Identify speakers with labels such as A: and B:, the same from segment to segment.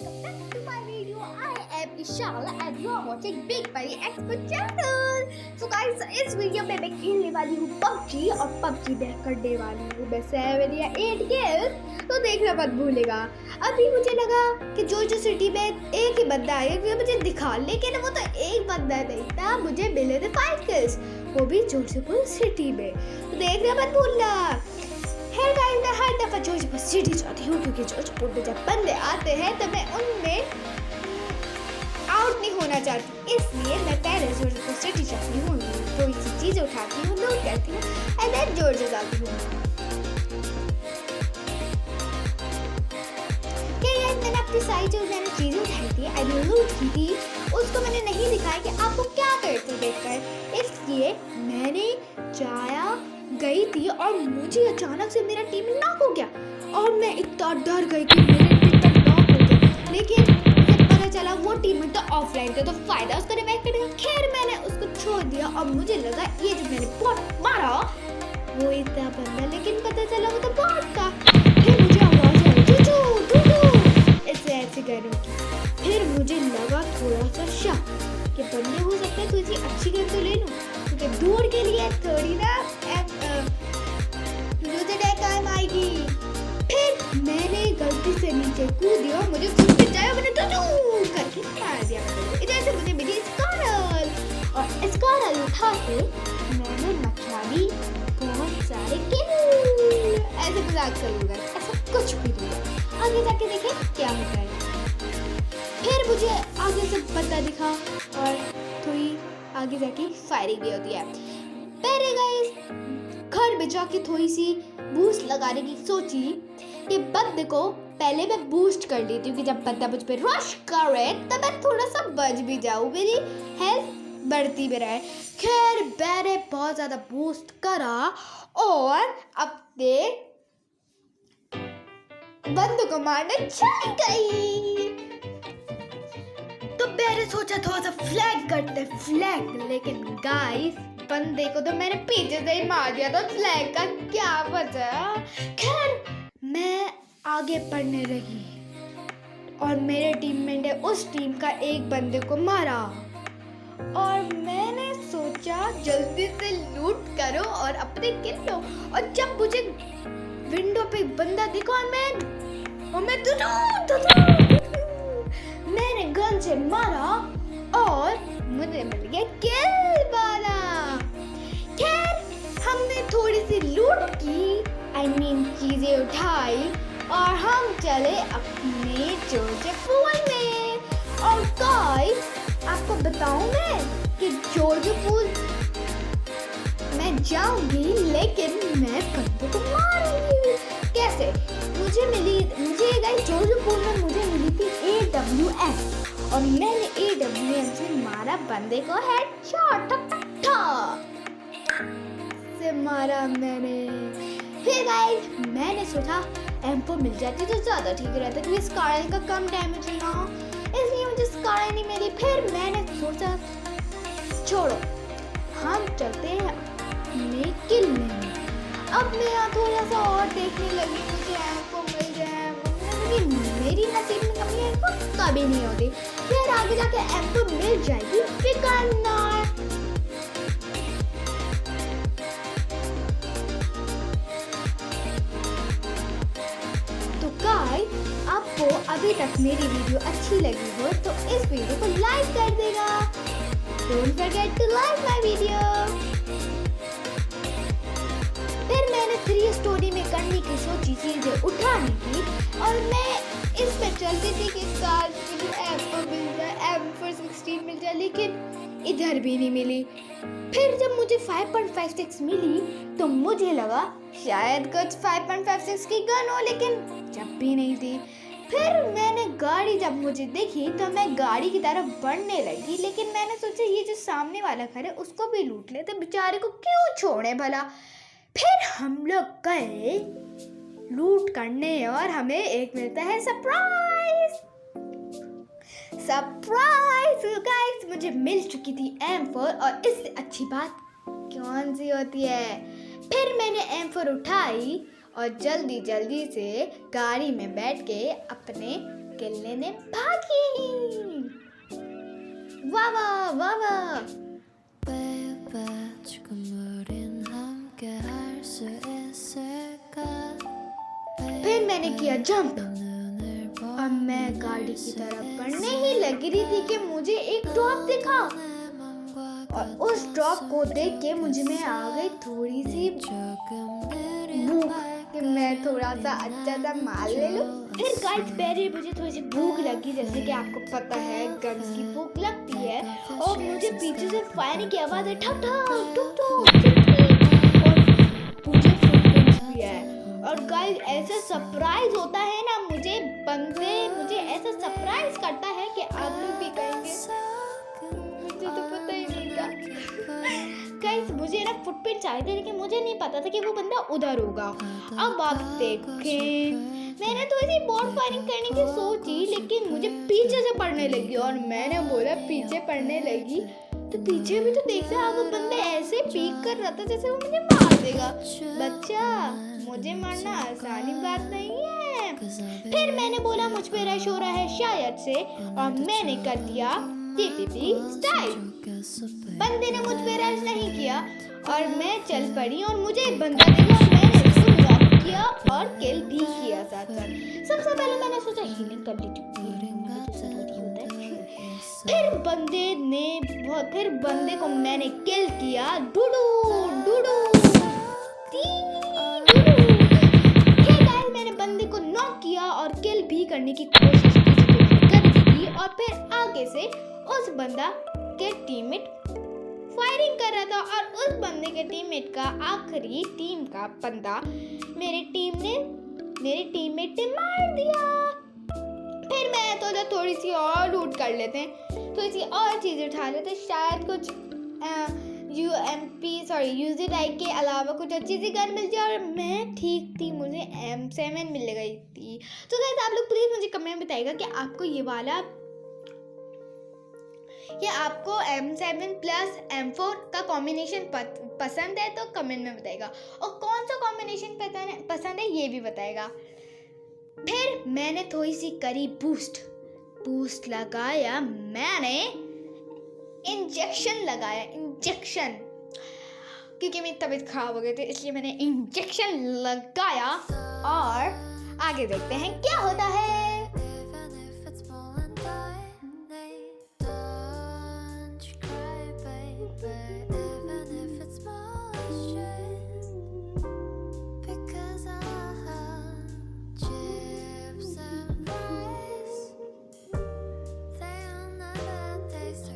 A: welcome back to my video. I am Ishala and you are watching Big Buddy Expert channel. So guys, इस video में मैं खेलने वाली हूँ PUBG और PUBG में करने वाली हूँ मैं 7 या 8 kills, तो देखना मत भूलेगा। अभी मुझे लगा कि जो सिटी में एक ही बंदा आएगा जो मुझे दिखा, लेकिन वो तो एक बंदा नहीं था, मुझे मिले थे 5 kills, वो भी जोरपुर सिटी में, तो देखना मत भूलना। हर टाइम मैं हर दफ़ा जोरपुर सिटी जाती हूँ क्योंकि जोरपुर में जब बंदे आते हैं तो मैं उनमें आउट नहीं होना चाहती, इसलिए मैं पहले जोरपुर सिटी जाती हूँ, कोई सी चीज़ उठाती हूँ, लूट करती हूँ एंड देन जोर से जाती हूँ। मैंने अपनी सारी जो मैंने चीज़ें उठाई थी आई लूट की थी, उसको मैंने नहीं दिखाया कि आपको क्या करती देखकर, इसलिए मैंने गई थी और मुझे अचानक से मेरा टीम नॉक हो गया और मैं इतना डर गई कि मेरे टीम तक नॉक हो गया, लेकिन मुझे पता चला वो टीम तो ऑफलाइन थे तो फायदा उसका रिवाइव करने का। खैर मैंने उसको छोड़ दिया और मुझे लगा ये जो मैंने बॉट मारा वो इतना बंदा, लेकिन पता चला वो तो बॉट था। फिर मुझे आवाज आई टू ऐसे गनों की, फिर मुझे लगा थोड़ा सा शक कि बंदे हो सकते हैं, तुझे अच्छी गन तो ले लूं क्योंकि दूर के लिए थोड़ी ना मुझे काम आएगी। फिर मैंने गलती से नीचे कूद दिया, मुझे खुद पे जाया, मैंने करके मार दिया। इधर से मुझे मिली स्कारल और स्कारल उठा के मैंने मचा दी बहुत सारे किल। ऐसे मजाक करूँगा, ऐसा कुछ भी नहीं, आगे जाके देखें क्या होता है। फिर मुझे आगे से बंदा दिखा और थोड़ी आगे जाके फायरिंग भी होती है। पहले गाइस घर में जाके थोड़ी सी बूस्ट लगाने की सोची कि बंदे को पहले मैं बूस्ट कर लेती हूँ कि जब बंदा मुझ पे रश करे तब मैं थोड़ा सा बच भी जाऊँ, मेरी हेल्थ बढ़ती भी रहे। खैर मैंने बहुत ज़्यादा बूस्ट करा और अपने बंदे को मारने चली गई। तो मैंने सोचा थोड़ा सा फ्लैग करते लेकिन गाइस बंदे को तो मैंने पीछे से ही मार दिया, तो फ्लैग का क्या बचा। खैर मैं आगे बढ़ने लगी और मेरे टीममेट ने उस टीम का एक बंदे को मारा और मैंने सोचा जल्दी से लूट करो और अपने किल लो। और जब मुझे विंडो पे बंदा दिखा और मैं मैंने गन से मारा और मुझे मिल गया किल वाला। खैर हमने थोड़ी सी लूट की, चीजें उठाई और हम चले अपने जोरपुर में। और गाइस आपको बताऊं मैं कि जोरपुर मैं जाऊंगी लेकिन मैं बंदों को मारूंगी। कैसे? मुझे गाइस जोरपुर में मुझे मिली थी AWM और मैंने AWM से मारा बंदे को हेडशॉट से मारा मैंने। फिर गाइस मैंने सोचा M4 मिल जाती तो ज़्यादा ठीक रहता क्योंकि स्कारल का कम डैमेज ना हो, इसलिए मुझे स्कारल नहीं मिली। फिर मैंने सोचा छोड़ो हम चलते हैं अपने किल में। अब मैं यहाँ थोड़ा सा और देखने लगी, मुझे M4 मिल जाए, मेरी नसीब में कभी M4 कभी नहीं होती। फिर आगे जाके M4 मिल जाएगी, फिकर ना। तो गाइस आपको अभी तक मेरी वीडियो अच्छी लगी हो तो इस वीडियो को लाइक कर देगा। Don't forget to like my video. फिर मैंने 3 स्टोरी में करने की सोची चीजें उठाने की और मैं इसमें चलती थी कि कार M4 मिल जाए, M416 मिल जाए, लेकिन इधर भी नहीं मिली। फिर जब मुझे 5.56 मिली तो मुझे लगा शायद कुछ 5.56 की गन हो, लेकिन जब भी नहीं थी। फिर मैंने गाड़ी जब मुझे देखी तो मैं गाड़ी की तरफ बढ़ने लगी, लेकिन मैंने सोचा ये जो सामने वाला घर है उसको भी लूट लेते, बेचारे को क्यों छोड़े भला। फिर हम लोग गए लूट करने और हमें एक मिलता है सरप्राइज। गाइस मुझे मिल चुकी थी M4 और इससे अच्छी बात कौन सी होती है। फिर मैंने M4 उठाई और जल्दी जल्दी से गाड़ी में बैठ के अपने किल लेने भागी। वाह वाह वाह वाह। फिर मैंने किया जंप और मैं गाड़ी की तरफ बढ़ने ही लगी रही थी कि मुझे एक ड्रॉप दिखा और उस ड्रॉप को देख के मुझे में आ गई थोड़ी सी भूख कि मैं थोड़ा सा अच्छा सा माल ले लूं। फिर गाइस पहले मुझे थोड़ी सी भूख लगी, जैसे कि आपको पता है गन्स की भूख लगती है, और मुझे पीछे से फायरिंग की आवाज है, ठक ठक ठुक ठुक, और मुझे फुटप्रिंट्स भी है। और गाइस ऐसा सरप्राइज होता है ना, मुझे ऐसा सरप्राइज करता है कि आप लोग भी कहेंगे, मुझे तो पता ही नहीं था। गाइस मुझे ना फुटप्रिंट्स आए थे, लेकिन मुझे नहीं पता था कि वो बंदा उधर होगा। अब आप देखें, मैंने थोड़ी सी बॉट फायरिंग करने की सोची, लेकिन मुझे पीछे से पड़ने लगी और मैंने बोला पीछे पड़ने लगी तो पीछे भी तो देखते हैं, वो बंदा ऐसे पीक कर रहा था जैसे वो मुझे मार देगा। बच्चा, मुझे मारना आसानी बात नहीं है। फिर मैंने बोला मुझ पे रश हो रहा है शायद से, और मैंने कर दिया टीपीपी स्टाइल। बंदे ने मुझ पे रश नहीं किया और मैं चल पड़ी, और मुझे एक बंदा देखा और मैंने उसको नॉक किया और किल भी किया साथ साथ। सबसे पहले मैंने सोचा हीलिंग कर ली, फिर बंदे को मैंने किल किया। डुडू डुडू मैंने बंदे को नॉक किया और किल भी करने की कोशिश की, कर दी। और फिर आगे से उस बंदा के टीममेट फायरिंग कर रहा था, और उस बंदे के टीममेट का आखिरी टीम का बंदा मेरे टीममेट ने मार दिया। फिर मैं सोचा थोड़ी सी और लूट कर लेते हैं, थोड़ी सी और चीज़ उठा लेते, शायद कुछ UZI के अलावा कुछ अच्छी सी गन मिल जाए। और मैं ठीक थी, मुझे M7 मिल गई थी। तो गाइस आप लोग प्लीज़ मुझे कमेंट में बताइएगा कि आपको ये वाला, या आपको M7 प्लस M4 का कॉम्बिनेशन पसंद है, तो कमेंट में बताइएगा, और कौन सा कॉम्बिनेशन पसंद है ये भी बताइएगा। फिर मैंने थोड़ी सी करी बूस्ट लगाया, मैंने इंजेक्शन लगाया, क्योंकि मेरी तबीयत खराब हो गई थी, इसलिए मैंने इंजेक्शन लगाया। और आगे देखते हैं क्या होता है।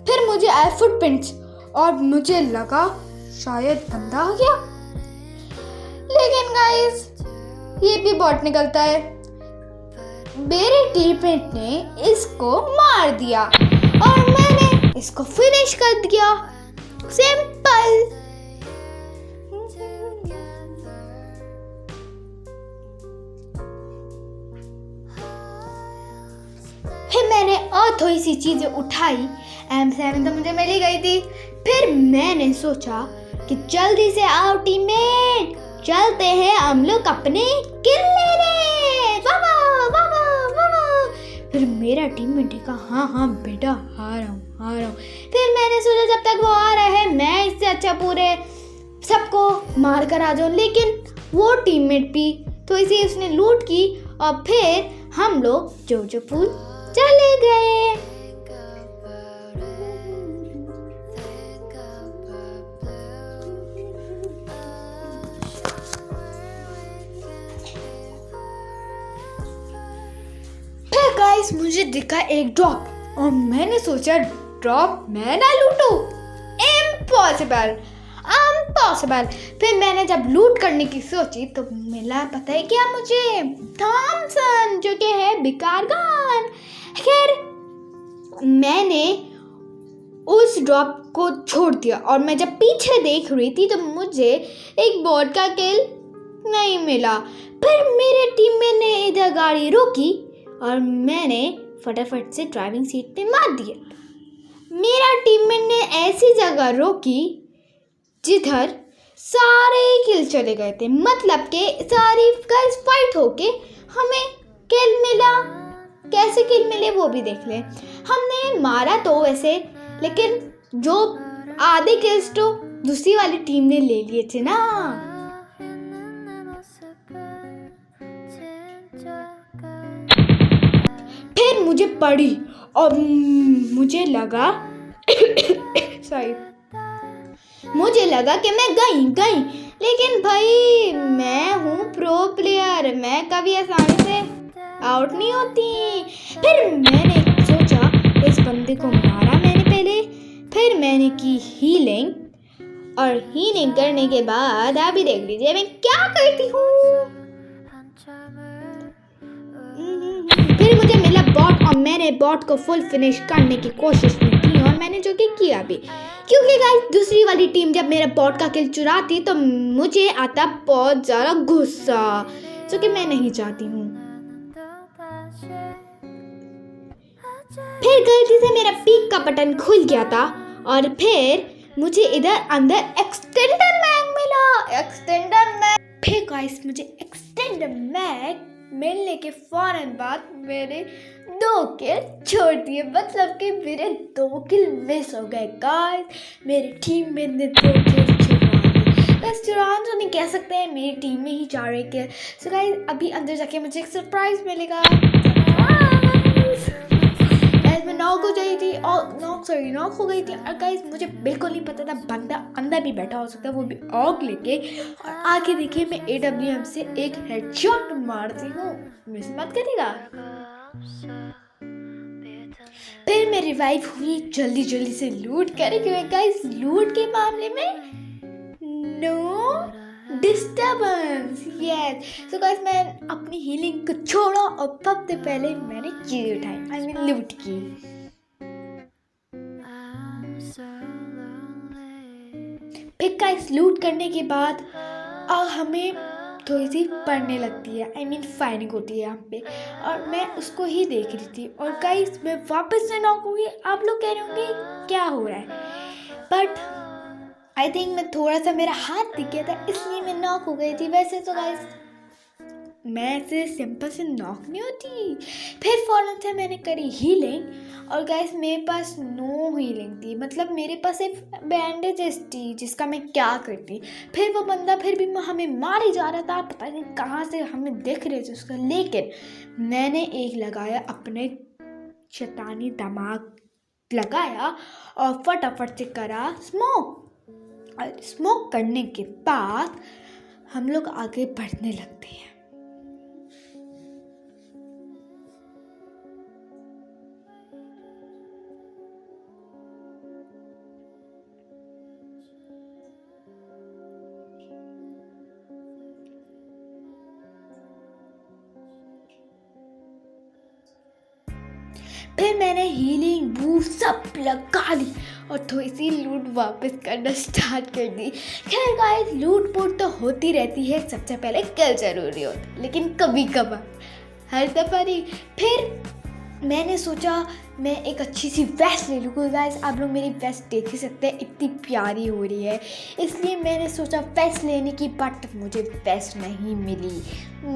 A: फिर मुझे आए फुटप्रिंट्स और मुझे लगा शायद बंदा आ गया, लेकिन गाइस ये भी बॉट निकलता है। मेरे टीममेट ने इसको मार दिया और मैंने इसको फिनिश कर दिया। सिंपल। फिर मैंने और थोड़ी सी चीजें उठाई, M7 तो मुझे मिल ही गई थी। फिर मैंने सोचा कि जल्दी से आओ टीममेट, चलते हैं हम लोग अपने किल लेने। वाह वाह वाह। फिर मेरा टीममेट देखा, हाँ बेटा आ रहा हूँ। फिर मैंने सोचा जब तक वो आ रहा है मैं इससे अच्छा पूरे सबको मार कर आ जाऊँ, लेकिन वो टीममेट भी तो इसी उसने लूट की, और फिर हम लोग जोजो पूल चले गए। फिर गाइस मुझे दिखा एक ड्रॉप, और मैंने सोचा ड्रॉप मैं ना लूटूं, इम्पॉसिबल। फिर मैंने जब लूट करने की सोची तो मिला, पता है क्या मुझे, थॉमसन, जो कि है बेकार गन। खैर मैंने उस ड्रॉप को छोड़ दिया, और मैं जब पीछे देख रही थी तो मुझे एक बॉट का किल नहीं मिला। फिर मेरे टीममेट ने इधर गाड़ी रोकी और मैंने फटाफट से ड्राइविंग सीट पे मार दिया। मेरा टीममेट ने ऐसी जगह रोकी जिधर सारे किल चले गए थे, मतलब कि सारी गर्ल्स फाइट होके हमें किल मिला। कैसे किल मिले वो भी देख ले। हमने मारा तो वैसे, लेकिन जो आधे किल्स तो दूसरी वाली टीम ने ले लिए थे ना। फिर मुझे पड़ी और मुझे लगा सॉरी, मुझे लगा कि मैं गई, लेकिन भाई मैं हूँ प्रो प्लेयर, मैं कभी आसानी से आउट नहीं होती। फिर मैंने सोचा इस बंदे को मारा मैंने पहले, फिर मैंने की हीलिंग, और हीलिंग करने के बाद अभी देख लीजिए मैं क्या करती हूँ। फिर मुझे मिला बॉट और मैंने बॉट को फुल फिनिश करने की कोशिश की और मैंने जो कि किया भी, क्योंकि गाइस दूसरी वाली टीम जब मेरा बॉट का किल चुराती तो मुझे आता बहुत ज़्यादा गुस्सा, जो कि मैं नहीं चाहती हूँ। फिर गलती से मेरा पीक का बटन खुल गया था और फिर मुझे इधर अंदर एक्सटेंडर मैग मिला। फिर गाइस मुझे एक्सटेंडर मैग मिलने के फौरन बाद मेरे 2 किल छोड़ दिए, मतलब कि मेरे 2 किल मिस हो गए गाइस। मेरी टीम में ने 2 किल चुरा तो नहीं कह सकते हैं, मेरी टीम में ही 4 किल। सो गाइस अभी अंदर जाके मुझे एक सरप्राइज मिलेगा। मैं नॉक हो गई थी नॉक हो गई थी, और गाइस मुझे बिल्कुल नहीं पता था बंदा अंदर भी बैठा हो सकता है, वो भी ऑग लेके। और आगे देखिए मैं AWM से एक हेडशॉट मारती हूँ, मिस मत करेगा। फिर मैं रिवाइव हुई, जल्दी से लूट करे, क्योंकि गाइस लूट के मामले में no disturbance. Yes, so guys मैं अपनी हीलिंग को छोड़ा और सबसे पहले मैंने चीज उठाई, आई मीन लूट की। फिर गाइस लूट करने के बाद हमें थोड़ी सी पड़ने लगती है, आई मीन फायरिंग होती है यहाँ पे, और मैं उसको ही देख रही थी। और गाइस मैं वापस से नॉक हुई। आप लोग कह रहे होंगे क्या हो रहा है, बट आई थिंक मैं थोड़ा सा मेरा हाथ दिख गया था इसलिए मैं नॉक हो गई थी। वैसे तो गाइस मैं ऐसे सिंपल से नॉक नहीं होती। फिर फौरन से मैंने करी हीलिंग, और गाइस मेरे पास नो हीलिंग थी, मतलब मेरे पास सिर्फ बैंडेजेस थी जिसका मैं क्या करती। फिर वो बंदा फिर भी हमें मारे जा रहा था, पता नहीं कहाँ से हमें दिख रहे थे उसका, लेकिन मैंने एक लगाया, अपने शैतानी दिमाग लगाया और फटाफट से करा स्मोक। और स्मोक करने के बाद हम लोग आगे बढ़ने लगते हैं। फिर मैंने हीलिंग बूस्ट सब लगा ली और थोड़ी सी लूट वापस करना स्टार्ट कर दी। खैर गाइस लूट पोट तो होती रहती है, सबसे पहले किल जरूरी होता, लेकिन कभी कभार, हर दफा नहीं। फिर मैंने सोचा मैं एक अच्छी सी वेस्ट ले लूँ। गाइस आप लोग मेरी वेस्ट देख ही सकते हैं, इतनी प्यारी हो रही है, इसलिए मैंने सोचा वेस्ट लेने की, बट मुझे वेस्ट नहीं मिली।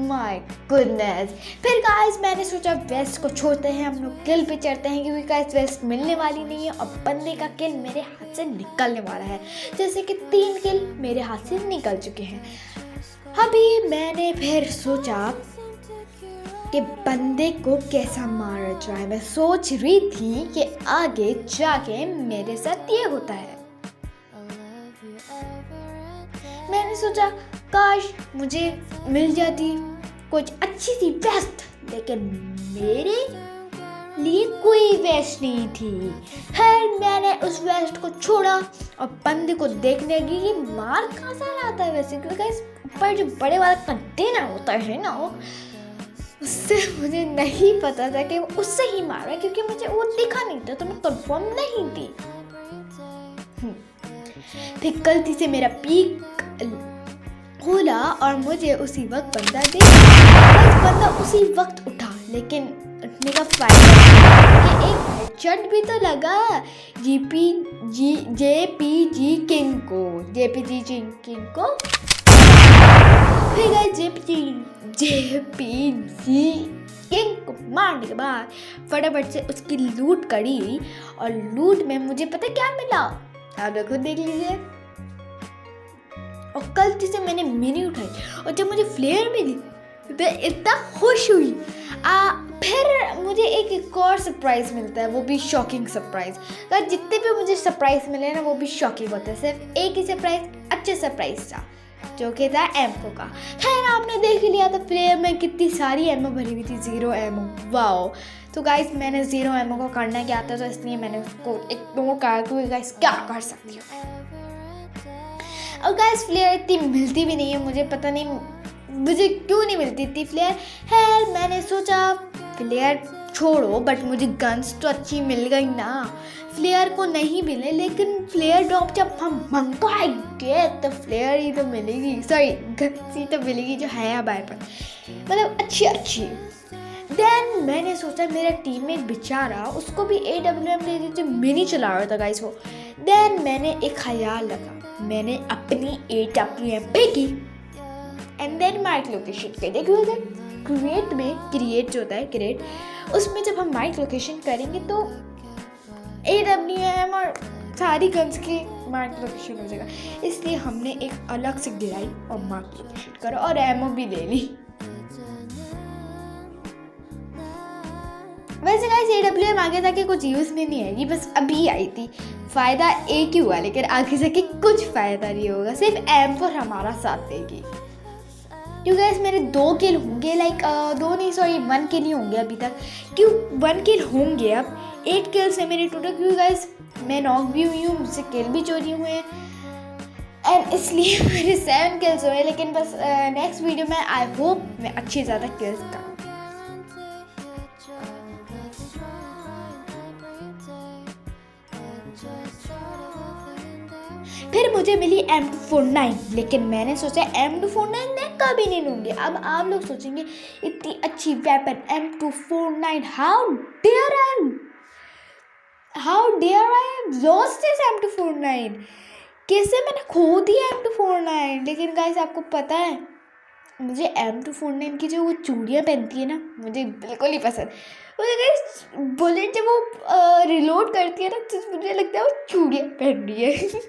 A: My goodness. फिर गाइस मैंने सोचा वेस्ट को छोड़ते हैं, हम लोग किल पे चढ़ते हैं, क्योंकि गाइस वेस्ट मिलने वाली नहीं है और बंदे का किल मेरे हाथ से निकलने वाला है। जैसे कि 3 किल मेरे हाथ से निकल चुके हैं। अभी मैंने फिर सोचा कि बंदे को कैसा मारा जाए। मैं सोच रही थी कि आगे जाके मेरे साथ ये होता है। मैंने सोचा काश मुझे मिल जाती कुछ अच्छी सी वेस्ट, लेकिन मेरे लिए कोई वेस्ट नहीं थी। फिर मैंने उस वेस्ट को छोड़ा और बंदे को देखने लगी कि मार कहाँ से आता है। वैसे क्योंकि इस ऊपर जो बड़े वाला कंटेनर होता है ना, उससे मुझे नहीं पता था कि वो उससे ही मारा, क्योंकि मुझे वो दिखा नहीं था, तो मैं कंफर्म नहीं थी। फिर गलती से मेरा पीक खोला और मुझे उसी वक्त बंदा उसी वक्त उठा, लेकिन रखने का फायदा कि एक हेडशॉट भी तो लगा जेपीजी किंग को। फिर गाइस जेपीजी किंग को मारने के बाद फटाफट से उसकी लूट करी और लूट में मुझे पता क्या मिला, आप लोग खुद देख लीजिए। और कल से मैंने मिनी उठाई और जब मुझे फ्लेयर मिली मैं इतना खुश हुई। फिर मुझे एक और सरप्राइज मिलता है, वो भी शॉकिंग सरप्राइज। तो जितने भी मुझे सरप्राइज मिले ना वो भी शॉकिंग होते हैं। सिर्फ एक ही सरप्राइज अच्छा सरप्राइज था जो कि था एमओ का। खैर आपने देख ही लिया था फ्लेयर में कितनी सारी एमओ भरी हुई थी, 0 एमओ। वाओ। तो गाइस मैंने 0 एमओ को करना क्या आता, तो इसलिए मैंने उसको इग्नोर करा कि गाइस क्या कर सकती हूँ। और गाइस फ्लेयर इतनी मिलती भी नहीं है, मुझे पता नहीं मुझे क्यों नहीं मिलती इतनी फ्लेयर है। मैंने सोचा फ्लेयर छोड़ो, बट मुझे गन्स तो अच्छी मिल गई ना, फ्लेयर को नहीं मिले। लेकिन फ्लेयर ड्रॉप जब हम मंगाएंगे तो फ्लेयर ही तो मिलेगी, सॉरी गन्स ही तो मिलेगी जो है हमारे पास, मतलब अच्छी। देन मैंने सोचा मेरा टीममेट बेचारा, उसको भी AWM दे दी जो मिनी चला रहा था गाइस वो। देन मैंने एक ख्याल रखा, मैंने अपनी AWM फेंकी एंड देन माइक लोकेशन पे देखिए क्रिएट जो होता है क्रिएट, उसमें जब हम माइक लोकेशन करेंगे तो AWM और सारी गन्स की मार्क लोकेशन हो जाएगा। इसलिए हमने एक अलग से गिराई और मार्क लोकेशन करा और एमओ भी ले ली। वैसे गाइस AWM आगे जाके कुछ यूज़ में नहीं आएगी, बस अभी आई थी, फ़ायदा एक ही हुआ, लेकिन आगे जाके कुछ फ़ायदा नहीं होगा, सिर्फ M4 हमारा साथ देगी। क्योंकि गाइस मेरे 2 किल होंगे, 1 किल ही होंगे अभी तक। क्यों 1 किल होंगे, अब 8 किल्स है मेरे टोटल। क्योंकि गाइस मैं नॉक भी हुई हूँ, मुझसे किल भी चोरी हुए हैं एंड इसलिए मेरे 7 किल्स हुए। लेकिन बस नेक्स्ट वीडियो में आई होप मैं अच्छी ज़्यादा किल्स करूँ। फिर मुझे मिली M249, लेकिन मैंने सोचा M249 मैं कभी नहीं लूँगी। अब आप लोग सोचेंगे इतनी अच्छी weapon M249, how dare I lost this M249, कैसे मैंने खो दिया M249। लेकिन गाइस आपको पता है मुझे M249 की जो वो चूड़ियाँ पहनती है ना, मुझे बिल्कुल नहीं पसंद। मुझे गाइस बुलेट जब वो रिलोड करती है ना तो मुझे लगता है वो चूड़ियाँ पहन रही है।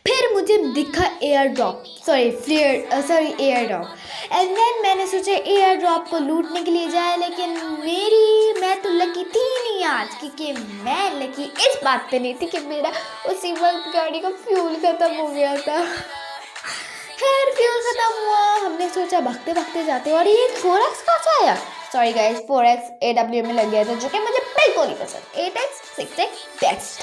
A: फिर मुझे दिखा एयर ड्रॉप एंड देन मैंने सोचा एयर ड्रॉप को लूटने के लिए जाए, लेकिन मैं तो लकी थी नहीं आज, क्योंकि मैं लकी इस बात पे नहीं थी कि मेरा उसी वक्त गाड़ी का फ्यूल ख़त्म हो गया था। खैर फ्यूल ख़त्म हुआ, हमने सोचा भागते भागते जाते, और ये 4x कहाँ से आया, सॉरी गाइस 4x AWM में लग गया था, जो कि मुझे बिल्कुल नहीं पसंद। 8x 6x best.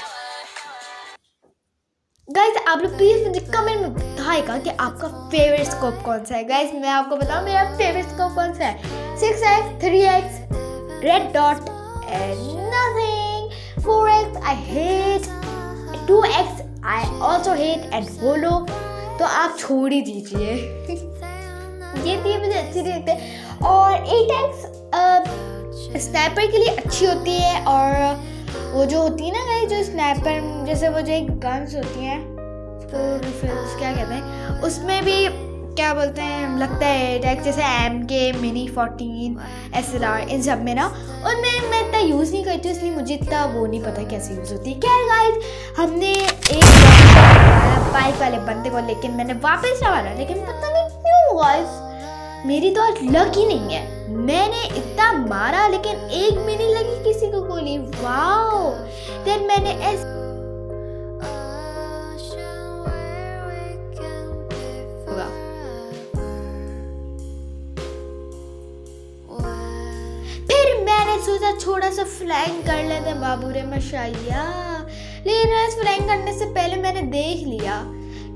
A: गाइस आप लोग प्लीज मुझे कमेंट में बताइएगा कि आपका फेवरेट स्कोप कौन सा है। गाइस मैं आपको बताऊं मेरा फेवरेट स्कोप कौन सा है, 6x 3x red dot and nothing, 4x I hate, 2x I also hate and hollow, तो आप छोड़ ही दीजिए। ये तीन मुझे अच्छी नहीं लगते। और 8x स्नाइपर के लिए अच्छी होती है, और वो जो होती है ना गाइस जो स्नाइपर जैसे वो जो एक गन्स होती हैं उसको रिफिल्स क्या कहते हैं, उसमें भी क्या बोलते हैं लगता है टैग, जैसे MK मिनी 14 SLR इन सब में ना, उनमें मैं इतना यूज़ नहीं करती, इसलिए मुझे इतना वो नहीं पता कैसे यूज़ होती है। क्या गाइस हमने एक बाइक वाले बंदे को, लेकिन मैंने वापस संभाला, लेकिन पता नहीं क्यों गाइस मेरी तो आज लक ही नहीं है। मैंने इतना मारा लेकिन एक भी नहीं लगी किसी को गोली। वाओ। देन मैंने फिर मैंने सोचा थोड़ा सा फ्लैंक कर लेते बाबू रे मशाइया, लेकिन इस फ्लैंक करने से पहले मैंने देख लिया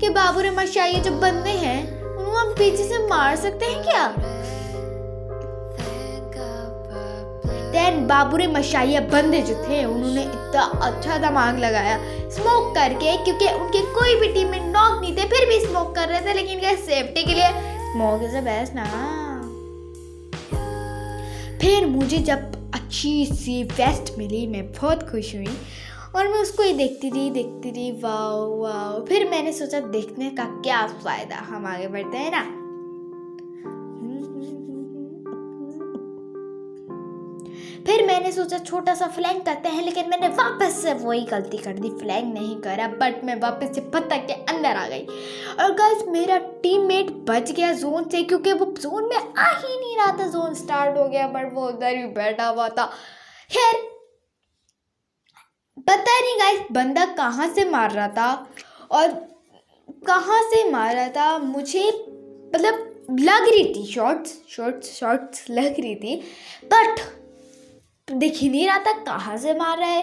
A: कि बाबू रे मशाइया जो बंदे हैं उनको हम पीछे से मार सकते हैं क्या। देन बाबू रे मशाइया बंदे जो थे उन्होंने इतना अच्छा दिमाग लगाया स्मोक करके, क्योंकि उनके कोई भी टीम में नॉक नहीं थे फिर भी स्मोक कर रहे थे, लेकिन गाइस सेफ्टी के लिए स्मोक इज द बेस्ट ना। फिर मुझे जब अच्छी सी वेस्ट मिली मैं बहुत खुश हुई और मैं उसको ही देखती रही वाओ वाओ। फिर मैंने सोचा देखने का क्या फायदा, हम आगे बढ़ते हैं ना। फिर मैंने सोचा छोटा सा फ्लैंक करते हैं, लेकिन मैंने वापस से वही गलती कर दी, फ्लैंक नहीं करा, बट मैं वापस से पत्थर के अंदर आ गई। और गाइस मेरा टीममेट बच गया जोन से, क्योंकि वो जोन में आ ही नहीं रहा था, जोन स्टार्ट हो गया बट वो उधर ही बैठा हुआ था। खैर पता नहीं गाइस बंदा कहाँ से मार रहा था और कहाँ से मार रहा था, मुझे मतलब लग रही थी शॉट्स लग रही थी, बट दिख ही नहीं रहा था कहाँ से मार रहा है।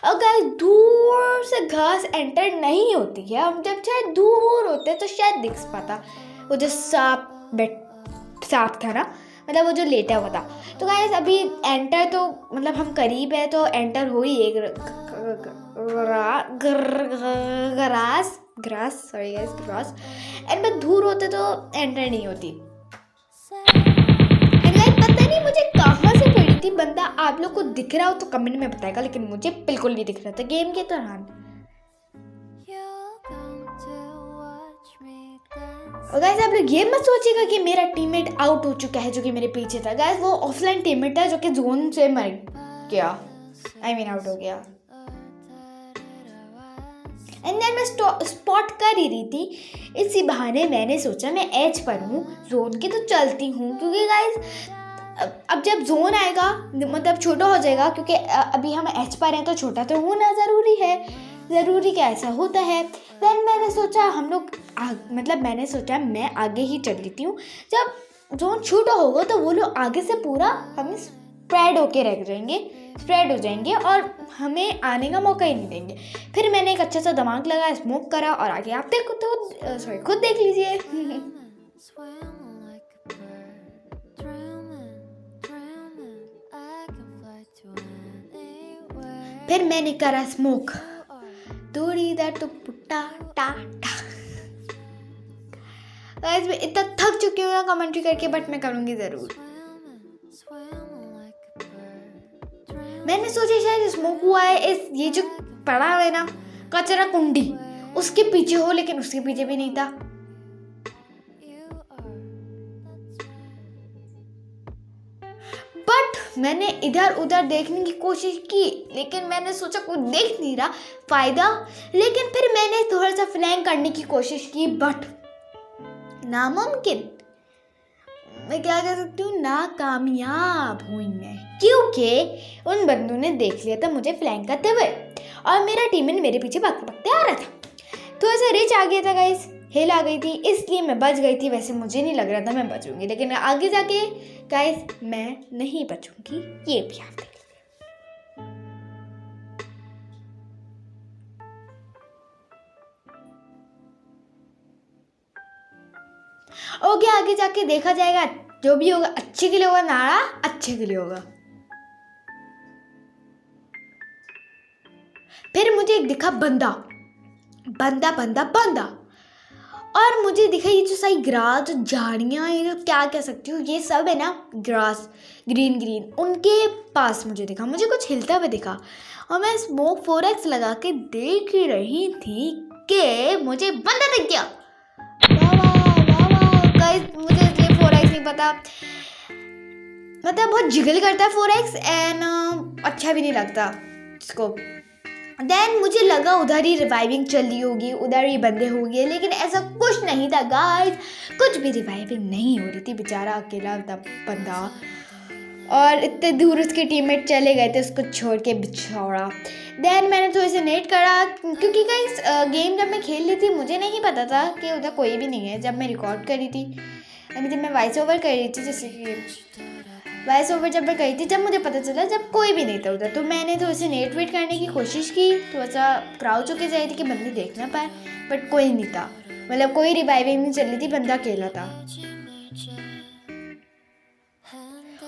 A: अगर दूर से घास एंटर नहीं होती है, हम जब शायद दूर होते तो शायद दिख पाता। वो जो सांप था ना, मतलब वो जो लेटा हुआ था। तो गाइस अभी एंटर तो मतलब हम करीब है तो एंटर हो ही एक ग्रास एंड मैं दूर होते तो एंटर नहीं होती। पता नहीं मुझे कहाँ से पड़ी थी, बंदा आप लोग को दिख रहा हो तो कमेंट में बताएगा, लेकिन मुझे बिल्कुल नहीं दिख रहा था गेम के दौरान। और गाइस आप लोग ये मत सोचिएगा कि मेरा टीममेट आउट हो चुका है जो कि मेरे पीछे था। गाइस वो ऑफलाइन टीममेट है जो कि जोन से मर गया, आउट हो गया। एंड देन मैं स्पॉट कर ही रही थी, इसी बहाने मैंने सोचा मैं एज पर हूँ जोन के तो चलती हूँ, क्योंकि गाइस अब जब जोन आएगा मतलब छोटा हो जाएगा, क्योंकि अभी हम एच पर हैं तो छोटा तो होना ज़रूरी है, ज़रूरी क्या ऐसा होता है। देन मैंने सोचा मैंने सोचा मैं आगे ही चल लेती हूँ, जब जोन छोटा होगा तो वो लोग आगे से पूरा हमें स्प्रेड हो जाएंगे और हमें आने का मौका ही नहीं देंगे। फिर मैंने एक अच्छा सा दिमाग लगाया, स्मोक करा और आगे आप खुद देख लीजिए। फिर मैंने करा स्मोक, थोड़ी देर तो पुट्टा टा टा। गाइस मैं इतना थक चुकी हूँ ना कमेंट्री करके, बट मैं करूँगी ज़रूर। मैंने सोचा शायद स्मोक हुआ है ये जो पड़ा है ना कचरा कुंडी उसके पीछे हो, लेकिन उसके पीछे भी नहीं था। बट मैंने इधर उधर देखने की कोशिश की, लेकिन मैंने सोचा कोई देख नहीं रहा, फायदा। लेकिन फिर मैंने थोड़ा सा फ्लैंक करने की कोशिश की, बट नामुमकिन। मैं क्या कर सकती हूँ, नाकामयाब हुई मैं, क्योंकि उन बंदों ने देख लिया था मुझे फ्लैंक करते हुए और मेरा टीममेट मेरे पीछे भागते आ रहा था। तो ऐसा रिच आ गया था गाइस, हिल आ गई थी, इसलिए मैं बच गई थी। वैसे मुझे नहीं लग रहा था मैं बचूंगी, लेकिन आगे जाके गाइस मैं नहीं बचूंगी, ये भी आप देख लीजिए। ओके आगे जाके देखा जाएगा, जो भी होगा अच्छे के लिए होगा, नारा अच्छे के लिए होगा। फिर मुझे एक दिखा बंदा, और मुझे दिखा ये जो सारी ग्रास, जो झाड़ियाँ, ये जो क्या कह सकती हूँ, ये सब है ना ग्रास, ग्रीन, उनके पास मुझे दिखा, मुझे कुछ हिलता हुआ दिखा और मैं स्मोक 4x लगा के देख ही रही थी कि मुझे बंदा दिख गया। गाइस मुझे इसलिए 4x नहीं पता, मतलब बहुत जिगल करता है 4x एंड अच्छा भी नहीं लगता इसको। देन मुझे लगा उधर ही रिवाइविंग चल रही होगी, उधर ही बंदे होंगे, लेकिन ऐसा कुछ नहीं था गाइस, कुछ भी रिवाइविंग नहीं हो रही थी। बेचारा अकेला था बंदा और इतने दूर उसके टीममेट चले गए थे उसको छोड़ के बिछोड़ा। देन मैंने थोड़े से नेट करा, क्योंकि गाइस गेम जब मैं खेल रही थी मुझे नहीं पता था कि उधर कोई भी नहीं है। जब मैं रिकॉर्ड कर रही थी, जब मैं वॉइस ओवर कर रही थी, जैसे कि वॉइस ओवर जब मैं करी थी, जब मुझे पता चला जब कोई भी नहीं था उधर, तो मैंने थोड़ी सी नेट वेट करने की कोशिश की, थोड़ा सा क्राउच होके जाई थी कि बंदे देख ना पाए, बट कोई नहीं था, मतलब कोई रिवाइविंग नहीं चल रही थी, बंदा अकेला था।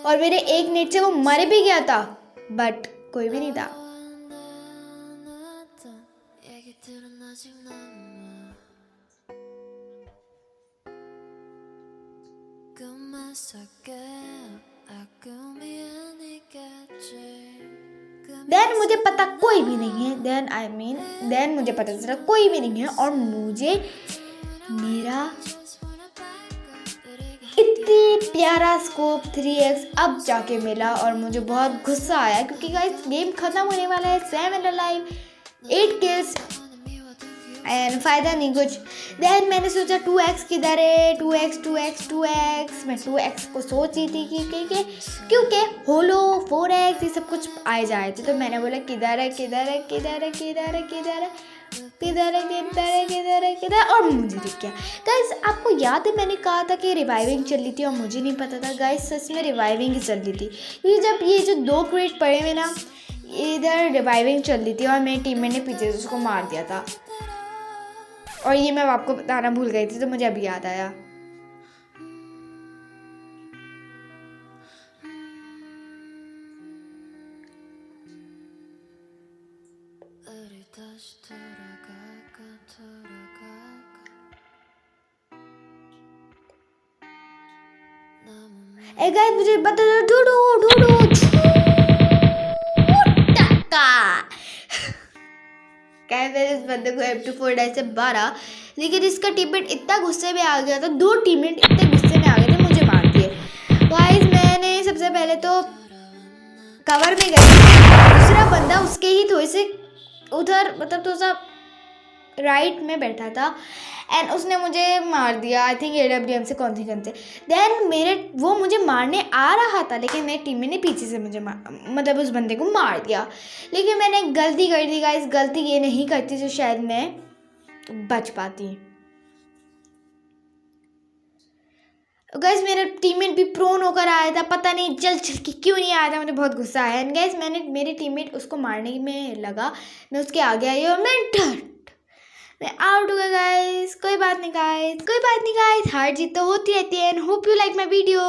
A: और मेरे एक नेट से वो मर भी गया था, बट कोई भी नहीं था। देन मुझे पता कोई भी नहीं है, देन मुझे पता चला कोई भी नहीं है और मुझे मेरा इतनी प्यारा स्कोप 3x अब जाके मिला और मुझे बहुत गुस्सा आया क्योंकि गाइस गेम खत्म होने वाला है। 7 अलाइव 8 किल्स एंड फायदा नहीं कुछ। देन मैंने सोचा 2x किधर है, 2x मैं 2x को सोच रही थी क्योंकि होलो 4x ये सब कुछ आए जाए थे, तो मैंने बोला किधर है और मुझे दिख गया। गाइस आपको याद है मैंने कहा था कि रिवाइविंग चल रही थी और मुझे नहीं पता था गाइस सच में रिवाइविंग ही चल रही थी, क्योंकि जब ये जो 2 क्रेट पड़े हुए ना इधर रिवाइविंग चल रही थी और मेरे टीममेट ने पीछे से उसको मार दिया था और ये मैं आपको बताना भूल गई थी तो मुझे अभी याद आया। ए गाइस मुझे बता दो ढूंढो इस बंदे को M24 डाई से 12, लेकिन इसका टीममेट इतना गुस्से में आ गया था, 2 टीममेट इतने गुस्से में आ गए थे मुझे मार दिए। गाइस मैंने सबसे पहले तो कवर में गई, दूसरा बंदा उसके ही थोड़े से उधर मतलब थोड़ा सा राइट में बैठा था एंड उसने मुझे मार दिया। आई थिंक AWM से कौन से देन वो मुझे मारने आ रहा था लेकिन मेरे टीम ने पीछे से मुझे मतलब उस बंदे को मार दिया। लेकिन मैंने गलती कर दी गाइस, गलती ये नहीं करती तो शायद मैं बच पाती। गाइस मेरा टीममेट भी प्रोन होकर आया था, पता नहीं चल के क्यों नहीं आया था, मुझे बहुत गुस्सा आया। एंड गाइस मेरे टीममेट उसको मारने में लगा, मैं उसके आगे आई और मैं आउट हो गया गाइस। कोई बात नहीं गाइस, हार जीत तो होती रहती है। And hope you like my video.